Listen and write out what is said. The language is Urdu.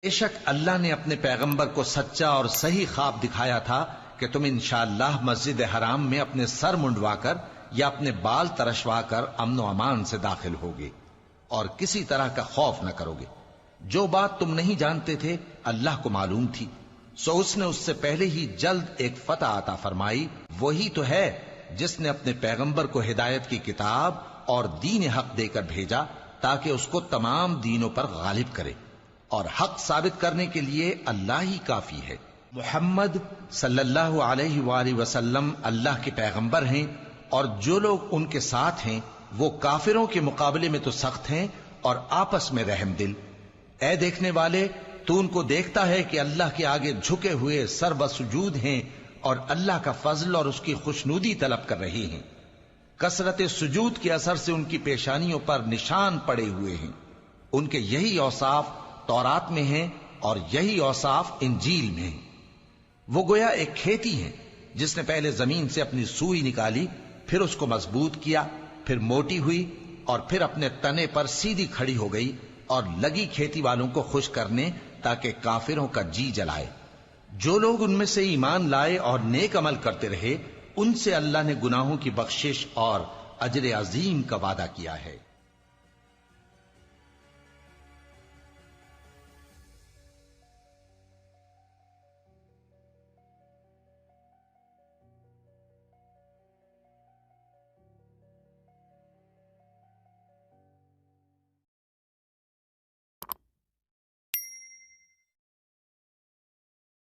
بے شک اللہ نے اپنے پیغمبر کو سچا اور صحیح خواب دکھایا تھا کہ تم انشاءاللہ مسجد حرام میں اپنے سر منڈوا کر یا اپنے بال ترشوا کر امن و امان سے داخل ہوگے اور کسی طرح کا خوف نہ کرو گے۔ جو بات تم نہیں جانتے تھے اللہ کو معلوم تھی، سو اس نے اس سے پہلے ہی جلد ایک فتح عطا فرمائی۔ وہی تو ہے جس نے اپنے پیغمبر کو ہدایت کی کتاب اور دین حق دے کر بھیجا تاکہ اس کو تمام دینوں پر غالب کرے، اور حق ثابت کرنے کے لیے اللہ ہی کافی ہے۔ محمد صلی اللہ علیہ وآلہ وسلم اللہ کے پیغمبر ہیں، اور جو لوگ ان کے ساتھ ہیں وہ کافروں کے مقابلے میں تو سخت ہیں اور آپس میں رحم دل۔ اے دیکھنے والے، تو ان کو دیکھتا ہے کہ اللہ کے آگے جھکے ہوئے سر بسجود ہیں اور اللہ کا فضل اور اس کی خوشنودی طلب کر رہے ہیں۔ کثرت سجود کے اثر سے ان کی پیشانیوں پر نشان پڑے ہوئے ہیں۔ ان کے یہی اوصاف تورات میں ہیں اور یہی اوصاف انجیل میں ہیں۔ وہ گویا ایک کھیتی ہے جس نے پہلے زمین سے اپنی سوئی نکالی، پھر اس کو مضبوط کیا، پھر موٹی ہوئی اور پھر اپنے تنے پر سیدھی کھڑی ہو گئی، اور لگی کھیتی والوں کو خوش کرنے تاکہ کافروں کا جی جلائے۔ جو لوگ ان میں سے ایمان لائے اور نیک عمل کرتے رہے، ان سے اللہ نے گناہوں کی بخشش اور اجر عظیم کا وعدہ کیا ہے۔